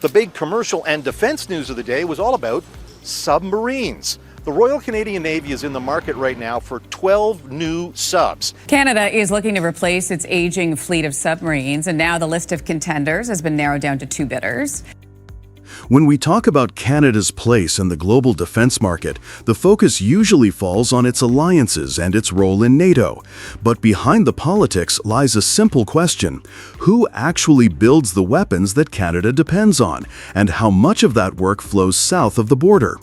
The big commercial and defense news of the day was all about submarines. The Royal Canadian Navy is in the market right now for 12 new subs. Canada is looking to replace its aging fleet of submarines, and now the list of contenders has been narrowed down to 2 bidders. When we talk about Canada's place in the global defense market, the focus usually falls on its alliances and its role in NATO. But behind the politics lies a simple question: who actually builds the weapons that Canada depends on, and how much of that work flows south of the border?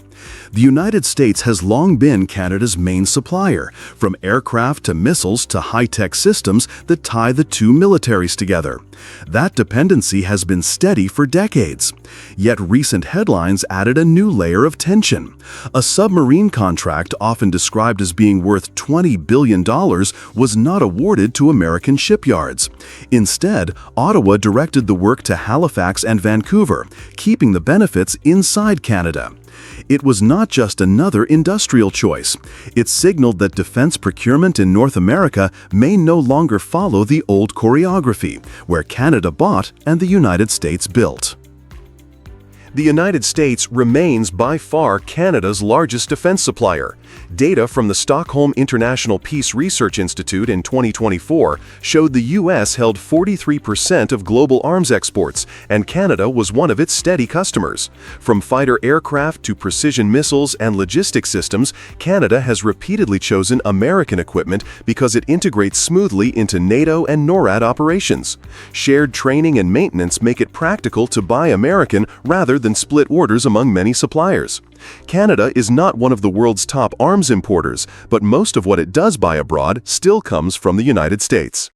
The United States has long been Canada's main supplier, from aircraft to missiles to high-tech systems that tie the two militaries together. That dependency has been steady for decades. Yet recent headlines added a new layer of tension. A submarine contract, often described as being worth $20 billion, was not awarded to American shipyards. Instead, Ottawa directed the work to Halifax and Vancouver, keeping the benefits inside Canada. It was not just another industrial choice. It signaled that defense procurement in North America may no longer follow the old choreography, where Canada bought and the United States built. The United States remains by far Canada's largest defense supplier. Data from the Stockholm International Peace Research Institute in 2024 showed the U.S. held 43% of global arms exports, and Canada was one of its steady customers. From fighter aircraft to precision missiles and logistics systems, Canada has repeatedly chosen American equipment because it integrates smoothly into NATO and NORAD operations. Shared training and maintenance make it practical to buy American rather than split orders among many suppliers. Canada is not one of the world's top arms importers, but most of what it does buy abroad still comes from the United States.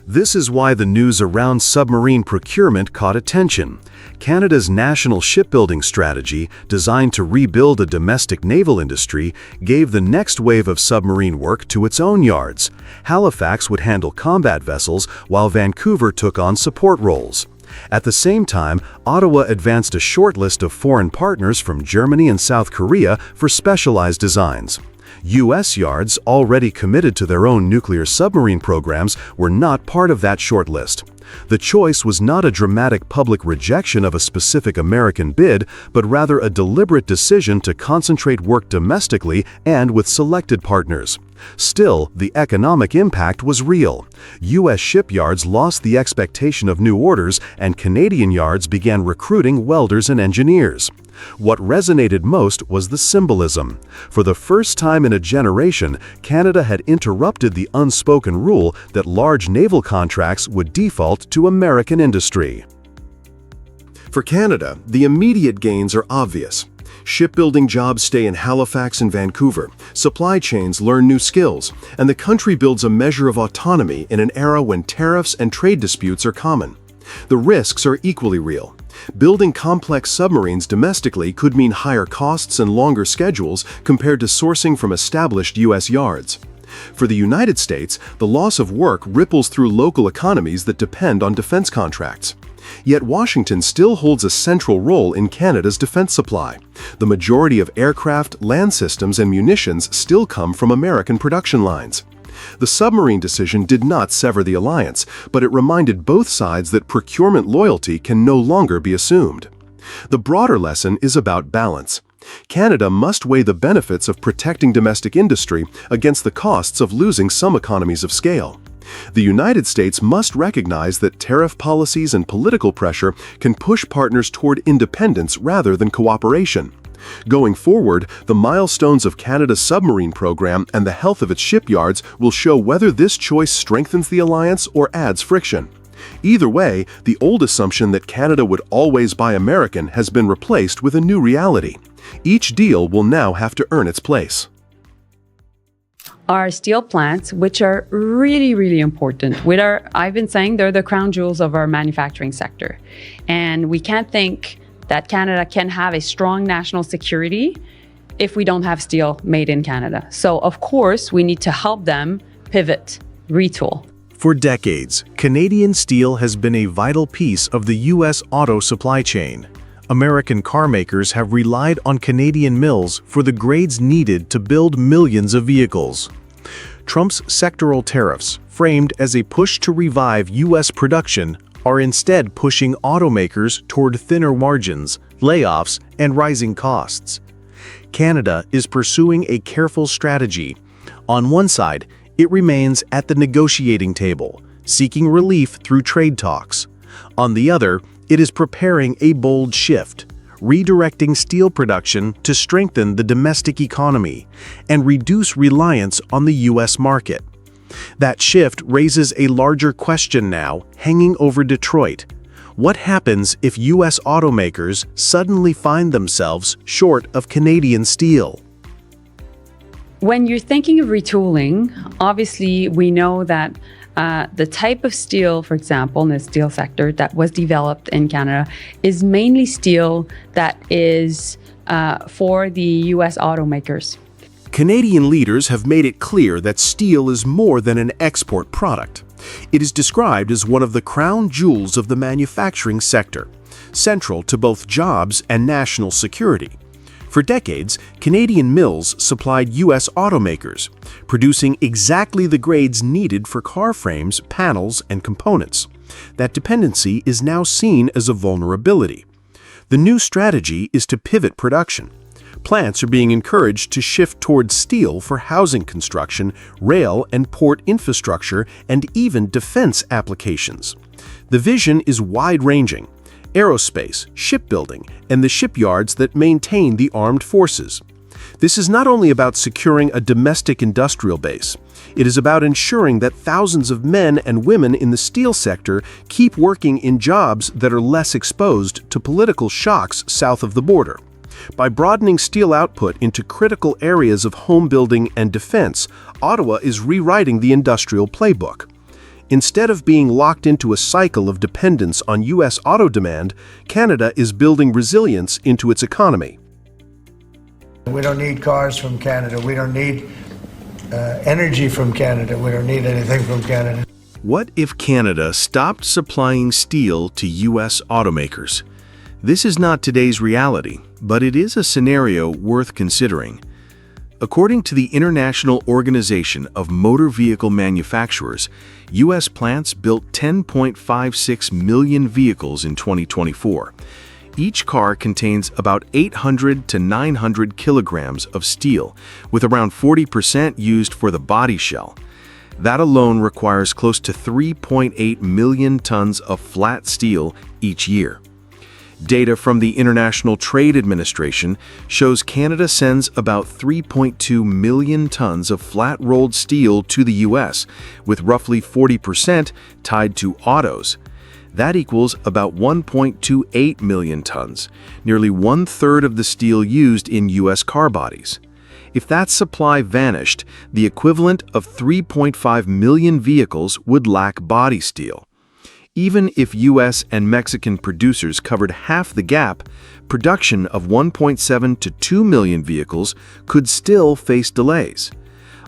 This is why the news around submarine procurement caught attention. Canada's national shipbuilding strategy, designed to rebuild a domestic naval industry, gave the next wave of submarine work to its own yards. Halifax would handle combat vessels, while Vancouver took on support roles. At the same time, Ottawa advanced a short list of foreign partners from Germany and South Korea for specialized designs. U.S. yards, already committed to their own nuclear submarine programs, were not part of that short list. The choice was not a dramatic public rejection of a specific American bid, but rather a deliberate decision to concentrate work domestically and with selected partners. Still, the economic impact was real. U.S. shipyards lost the expectation of new orders, and Canadian yards began recruiting welders and engineers. What resonated most was the symbolism. For the first time in a generation, Canada had interrupted the unspoken rule that large naval contracts would default to American industry. For Canada, the immediate gains are obvious. Shipbuilding jobs stay in Halifax and Vancouver, supply chains learn new skills, and the country builds a measure of autonomy in an era when tariffs and trade disputes are common. The risks are equally real. Building complex submarines domestically could mean higher costs and longer schedules compared to sourcing from established U.S. yards. For the United States, the loss of work ripples through local economies that depend on defense contracts. Yet Washington still holds a central role in Canada's defense supply. The majority of aircraft, land systems, and munitions still come from American production lines. The submarine decision did not sever the alliance, but it reminded both sides that procurement loyalty can no longer be assumed. The broader lesson is about balance. Canada must weigh the benefits of protecting domestic industry against the costs of losing some economies of scale. The United States must recognize that tariff policies and political pressure can push partners toward independence rather than cooperation. Going forward, the milestones of Canada's submarine program and the health of its shipyards will show whether this choice strengthens the alliance or adds friction. Either way, the old assumption that Canada would always buy American has been replaced with a new reality. Each deal will now have to earn its place. Our steel plants, which are really, really important. I've been saying they're the crown jewels of our manufacturing sector. And we can't think that Canada can have a strong national security if we don't have steel made in Canada. So of course, we need to help them pivot, retool. For decades, Canadian steel has been a vital piece of the U.S. auto supply chain. American car makers have relied on Canadian mills for the grades needed to build millions of vehicles. Trump's sectoral tariffs, framed as a push to revive U.S. production, are instead pushing automakers toward thinner margins, layoffs, and rising costs. Canada is pursuing a careful strategy. On one side, it remains at the negotiating table, seeking relief through trade talks. On the other, it is preparing a bold shift, redirecting steel production to strengthen the domestic economy and reduce reliance on the U.S. market. That shift raises a larger question now hanging over Detroit. What happens if U.S. automakers suddenly find themselves short of Canadian steel? When you're thinking of retooling, obviously we know that the type of steel, for example, in the steel sector that was developed in Canada is mainly steel that is for the U.S. automakers. Canadian leaders have made it clear that steel is more than an export product. It is described as one of the crown jewels of the manufacturing sector, central to both jobs and national security. For decades, Canadian mills supplied U.S. automakers, producing exactly the grades needed for car frames, panels, and components. That dependency is now seen as a vulnerability. The new strategy is to pivot production. Plants are being encouraged to shift towards steel for housing construction, rail and port infrastructure, and even defense applications. The vision is wide-ranging: aerospace, shipbuilding, and the shipyards that maintain the armed forces. This is not only about securing a domestic industrial base, it is about ensuring that thousands of men and women in the steel sector keep working in jobs that are less exposed to political shocks south of the border. By broadening steel output into critical areas of home building and defense, Ottawa is rewriting the industrial playbook. Instead of being locked into a cycle of dependence on U.S. auto demand, Canada is building resilience into its economy. We don't need cars from Canada. We don't need energy from Canada. We don't need anything from Canada. What if Canada stopped supplying steel to U.S. automakers? This is not today's reality, but it is a scenario worth considering. According to the International Organization of Motor Vehicle Manufacturers, U.S. plants built 10.56 million vehicles in 2024. Each car contains about 800 to 900 kilograms of steel, with around 40% used for the body shell. That alone requires close to 3.8 million tons of flat steel each year. Data from the International Trade Administration shows Canada sends about 3.2 million tons of flat-rolled steel to the U.S., with roughly 40% tied to autos. That equals about 1.28 million tons, nearly one-third of the steel used in U.S. car bodies. If that supply vanished, the equivalent of 3.5 million vehicles would lack body steel. Even if U.S. and Mexican producers covered half the gap, production of 1.7 to 2 million vehicles could still face delays.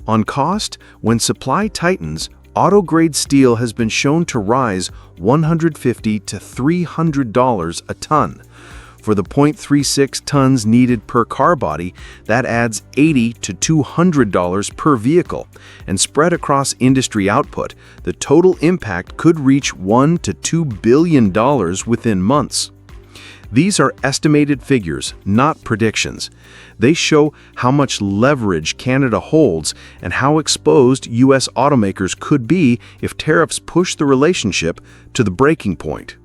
On cost, when supply tightens, auto-grade steel has been shown to rise $150 to $300 a ton. For the 0.36 tons needed per car body, that adds $80 to $200 per vehicle, and spread across industry output, the total impact could reach $1 to $2 billion within months. These are estimated figures, not predictions. They show how much leverage Canada holds and how exposed U.S. automakers could be if tariffs push the relationship to the breaking point.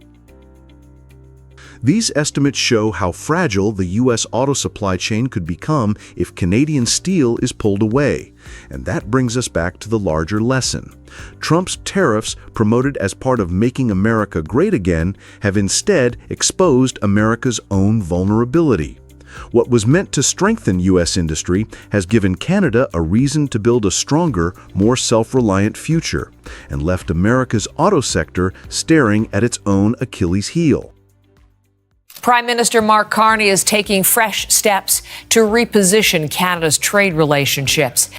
These estimates show how fragile the U.S. auto supply chain could become if Canadian steel is pulled away. And that brings us back to the larger lesson. Trump's tariffs, promoted as part of making America great again, have instead exposed America's own vulnerability. What was meant to strengthen U.S. industry has given Canada a reason to build a stronger, more self-reliant future, and left America's auto sector staring at its own Achilles heel. Prime Minister Mark Carney is taking fresh steps to reposition Canada's trade relationships.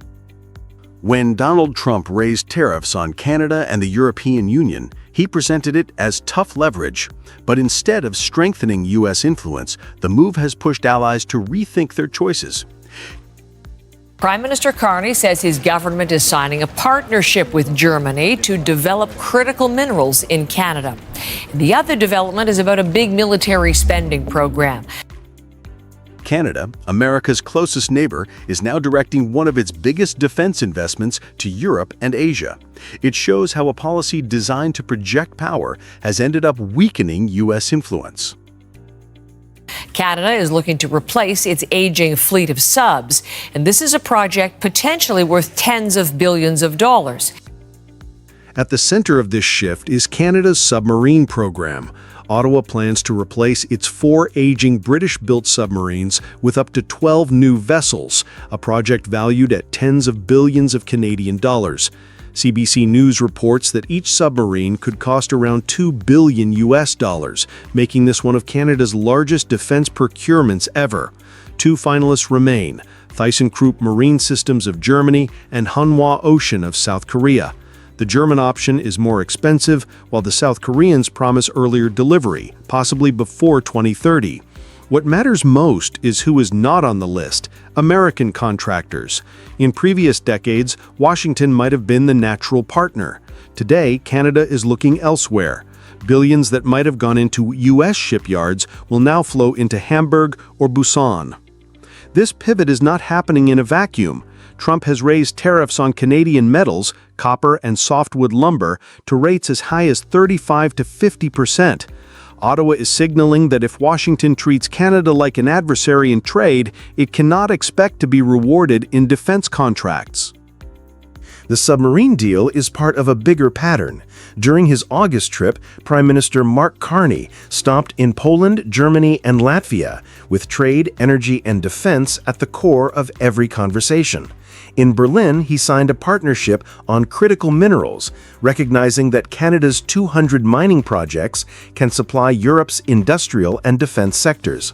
When Donald Trump raised tariffs on Canada and the European Union, he presented it as tough leverage. But instead of strengthening U.S. influence, the move has pushed allies to rethink their choices. Prime Minister Carney says his government is signing a partnership with Germany to develop critical minerals in Canada. And the other development is about a big military spending program. Canada, America's closest neighbor, is now directing one of its biggest defense investments to Europe and Asia. It shows how a policy designed to project power has ended up weakening U.S. influence. Canada is looking to replace its aging fleet of subs, and this is a project potentially worth tens of billions of dollars. At the center of this shift is Canada's Submarine program. Ottawa plans to replace its 4 aging British-built submarines with up to 12 new vessels, a project valued at tens of billions of Canadian dollars. CBC News reports that each submarine could cost around $2 billion US dollars, making this one of Canada's largest defense procurements ever. 2 finalists remain: ThyssenKrupp Marine Systems of Germany and Hanwha Ocean of South Korea. The German option is more expensive, while the South Koreans promise earlier delivery, possibly before 2030. What matters most is who is not on the list: American contractors. In previous decades, Washington might have been the natural partner. Today, Canada is looking elsewhere. Billions that might have gone into U.S. shipyards will now flow into Hamburg or Busan. This pivot is not happening in a vacuum. Trump has raised tariffs on Canadian metals, copper and softwood lumber, to rates as high as 35 to 50%. Ottawa is signaling that if Washington treats Canada like an adversary in trade, it cannot expect to be rewarded in defense contracts. The submarine deal is part of a bigger pattern. During his August trip, Prime Minister Mark Carney stopped in Poland, Germany, and Latvia, with trade, energy, and defense at the core of every conversation. In Berlin, he signed a partnership on critical minerals, recognizing that Canada's 200 mining projects can supply Europe's industrial and defense sectors.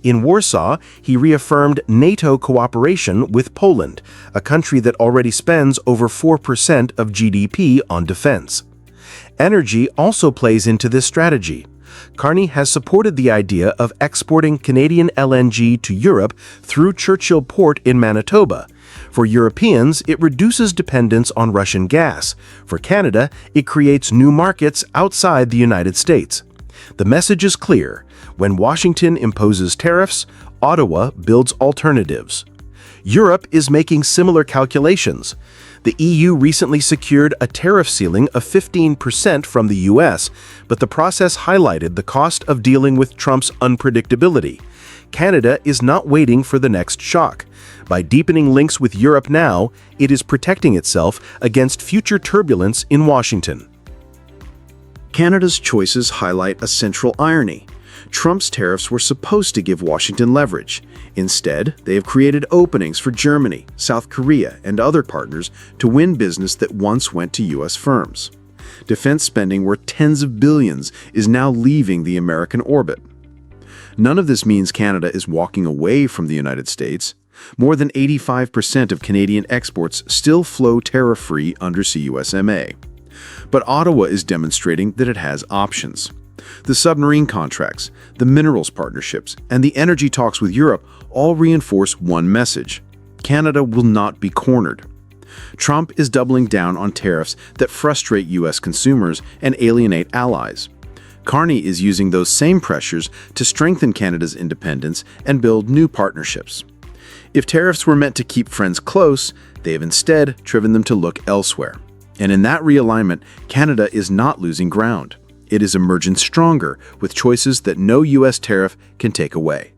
In Warsaw, he reaffirmed NATO cooperation with Poland, a country that already spends over 4% of GDP on defense. Energy also plays into this strategy. Carney has supported the idea of exporting Canadian LNG to Europe through Churchill Port in Manitoba. For Europeans, it reduces dependence on Russian gas. For Canada, it creates new markets outside the United States. The message is clear. When Washington imposes tariffs, Ottawa builds alternatives. Europe is making similar calculations. The EU recently secured a tariff ceiling of 15% from the US, but the process highlighted the cost of dealing with Trump's unpredictability. Canada is not waiting for the next shock. By deepening links with Europe now, it is protecting itself against future turbulence in Washington. Canada's choices highlight a central irony. Trump's tariffs were supposed to give Washington leverage. Instead, they have created openings for Germany, South Korea, and other partners to win business that once went to U.S. firms. Defense spending worth tens of billions is now leaving the American orbit. None of this means Canada is walking away from the United States. More than 85% of Canadian exports still flow tariff-free under CUSMA. But Ottawa is demonstrating that it has options. The submarine contracts, the minerals partnerships, and the energy talks with Europe all reinforce one message: Canada will not be cornered. Trump is doubling down on tariffs that frustrate U.S. consumers and alienate allies. Carney is using those same pressures to strengthen Canada's independence and build new partnerships. If tariffs were meant to keep friends close, they have instead driven them to look elsewhere. And in that realignment, Canada is not losing ground. It is emerging stronger with choices that no U.S. tariff can take away.